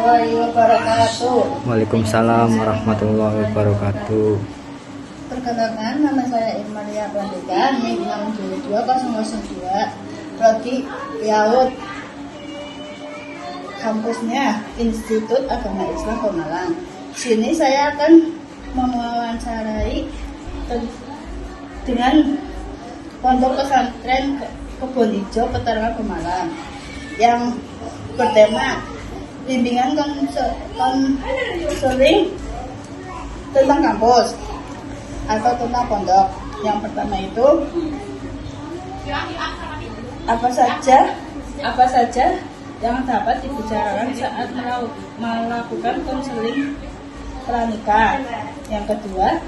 warahmatullahi wabarakatuh. Waalaikumsalam warahmatullahi wabarakatuh. Perkenalkan, nama saya Irmalia Prantika, NIM 672 Prodi Yaud. Kampusnya Institut Agama Islam Pemalang. Sini saya akan mewawancarai dengan Pondok Pesantren Kebon Hijau Petarangan Pemalang yang bertema bimbingan konseling tentang kampus atau tentang pondok. Yang pertama itu apa saja yang dapat dibicarakan saat melakukan konseling pranikah. Yang kedua,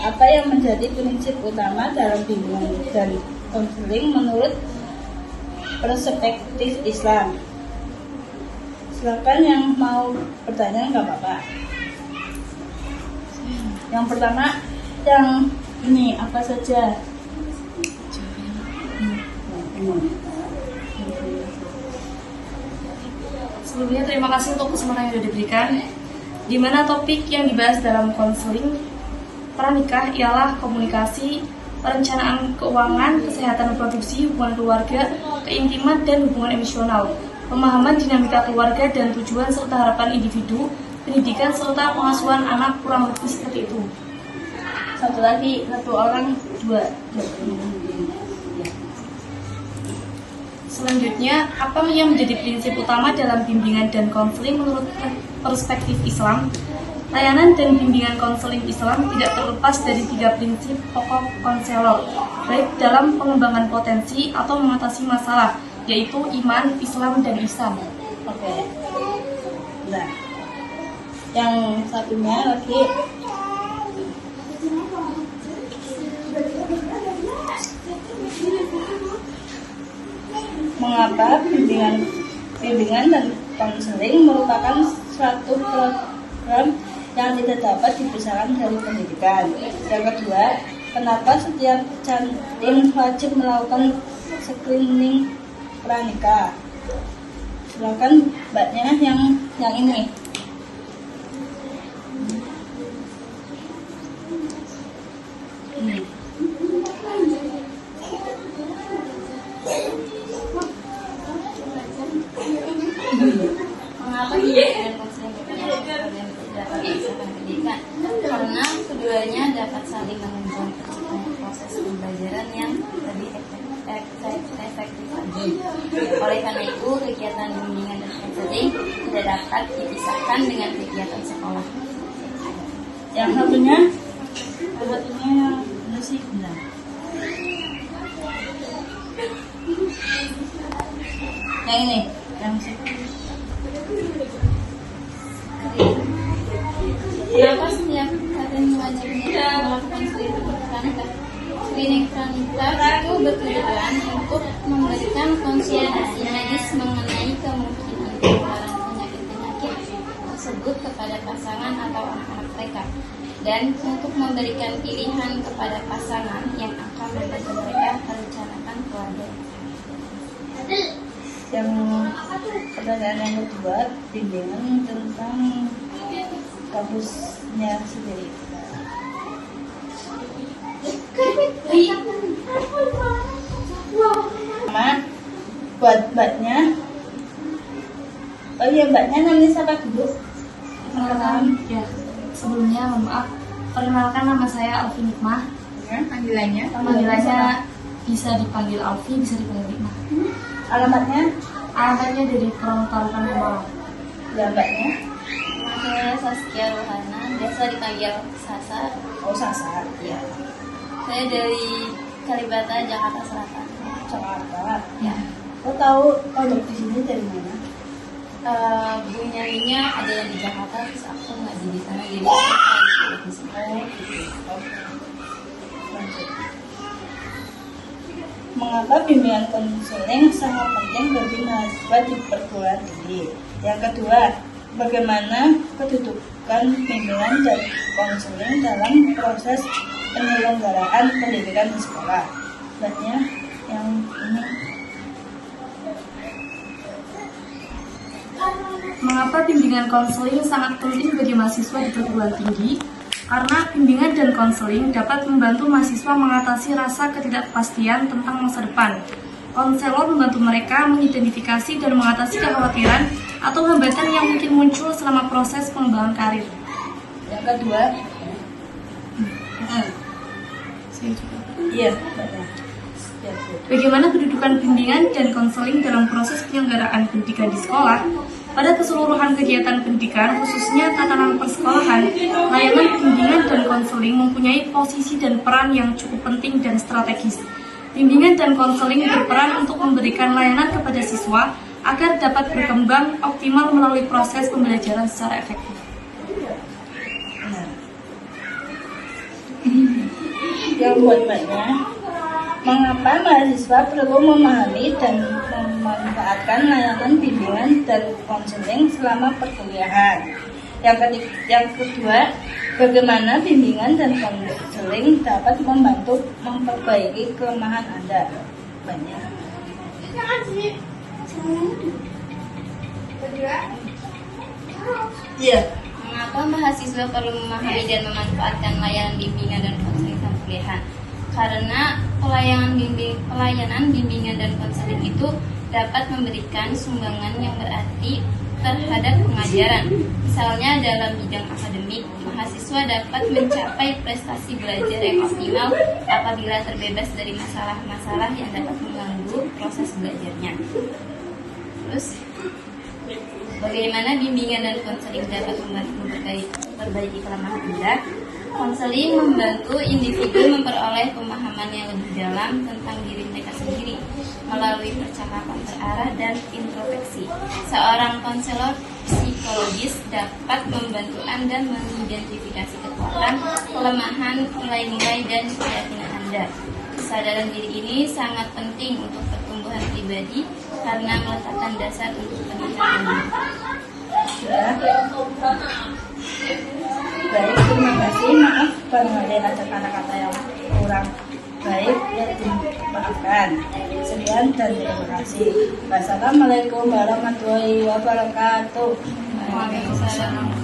apa yang menjadi prinsip utama dalam bimbingan dan konseling menurut perspektif Islam. Silakan yang mau bertanya, nggak apa-apa. Yang pertama, yang ini apa saja? Sebelumnya terima kasih untuk kesempatan yang sudah diberikan. Di mana topik yang dibahas dalam konseling pranikah ialah komunikasi, perencanaan keuangan, kesehatan reproduksi, hubungan keluarga, keintiman dan hubungan emosional, pemahaman dinamika keluarga dan tujuan serta harapan individu, pendidikan serta pengasuhan anak, kurang lebih seperti itu. Satu lagi, satu orang, dua. Selanjutnya, apa yang menjadi prinsip utama dalam bimbingan dan konseling menurut perspektif Islam? Layanan dan bimbingan konseling Islam tidak terlepas dari 3 prinsip pokok konselor, baik dalam pengembangan potensi atau mengatasi masalah, yaitu iman, Islam, dan ihsan. Oke. Nah, yang satunya lagi mengapa bimbingan dan konseling merupakan suatu program yang tidak dapat dipisahkan dari pendidikan. Yang kedua, kenapa setiap cantin wajib melakukan screening pranikah? Silakan mbaknya yang ini. Mengapa bimbingan dan konseling merupakan program tidak dapat dipisahkan pendidikan? Karena keduanya dapat saling menunjang terciptanya proses pembelajaran yang lebih efektif lagi. Oleh karena itu, kegiatan bimbingan dan konseling tidak dapat dipisahkan dengan kegiatan sekolah. Yang satunya masih benar. Yang ini, yang Kenapa setiap cantin wajib melakukan screening pranikah? Screening pranikah itu bertujuan untuk memberikan konsultasi medis mengenai kemungkinan penularan penyakit-penyakit tersebut kepada pasangan atau anak-anak mereka, dan untuk memberikan pilihan kepada pasangan yang akan membantu mereka merencanakan keluarga. yang pertanyaan yang kedua, bimbingan tentang kampusnya sendiri. Sama buat mbaknya. Oh iya, mbaknya namanya siapa dulu? Ya, sebelumnya mohon maaf. Perkenalkan, nama saya Alfi Nikmah. Panggilannya? Panggilannya bisa dipanggil Alfi, bisa dipanggil Nikmah. Alamatnya? Alamatnya dari Petarangan Pemalang. Ya, mbaknya? Saya Saskia Rohana, biasa dipanggil Sasa. Oh, Sasa. Ya. Saya dari Kalibata, Jakarta Selatan. Jakarta. Ya. Lo tahu pondok di sini dari mana? Bu nyanyinya ada yang di Jakarta, terus aku nggak di sana, jadi saya di sini. Lanjut. Mengapa bimbingan konseling sangat penting bagi mahasiswa di perguruan tinggi? Yang kedua, bagaimana kedudukan bimbingan dan konseling dalam proses penyelenggaraan pendidikan di sekolah? Selanjutnya yang ini. Mengapa bimbingan konseling sangat penting bagi mahasiswa di perguruan tinggi? Karena bimbingan dan konseling dapat membantu mahasiswa mengatasi rasa ketidakpastian tentang masa depan. Konselor membantu mereka mengidentifikasi dan mengatasi kekhawatiran atau hambatan yang mungkin muncul selama proses pengembangan karir. Yang kedua, iya, Bagaimana kedudukan bimbingan dan konseling dalam proses penyelenggaraan pendidikan di sekolah? Pada keseluruhan kegiatan pendidikan, khususnya tatanan persekolahan, layanan bimbingan dan konseling mempunyai posisi dan peran yang cukup penting dan strategis. Bimbingan dan konseling berperan untuk memberikan layanan kepada siswa agar dapat berkembang optimal melalui proses pembelajaran secara efektif. Yang berikutnya, mengapa mahasiswa perlu memahami dan memanfaatkan layanan bimbingan dan konseling selama perkuliahan? Yang kedua, bagaimana bimbingan dan konseling dapat membantu memperbaiki kelemahan Anda? Banyak. Iya. Mengapa mahasiswa perlu memahami dan memanfaatkan layanan bimbingan dan konseling selama perkuliahan? Karena pelayanan bimbingan dan konseling itu dapat memberikan sumbangan yang berarti terhadap pengajaran. Misalnya dalam bidang akademik, mahasiswa dapat mencapai prestasi belajar yang optimal apabila terbebas dari masalah-masalah yang dapat mengganggu proses belajarnya. Terus, bagaimana bimbingan dan konseling dapat membantu memperbaiki kelemahan Anda? Konseling membantu individu memperoleh pemahaman yang lebih dalam tentang diri mereka sendiri melalui percakapan terarah dan introspeksi. Seorang konselor psikologis dapat membantu Anda mengidentifikasi kekuatan, kelemahan, nilai-nilai, dan keyakinan Anda. Kesadaran diri ini sangat penting untuk pertumbuhan pribadi karena meletakkan dasar untuk peningkatan diri. Baik, terima kasih. Maaf barangkali ada kata-kata yang kurang baik, ya dimaafkan. Sekian dan terima kasih. Wassalamualaikum warahmatullahi wabarakatuh. Waalaikumsalam.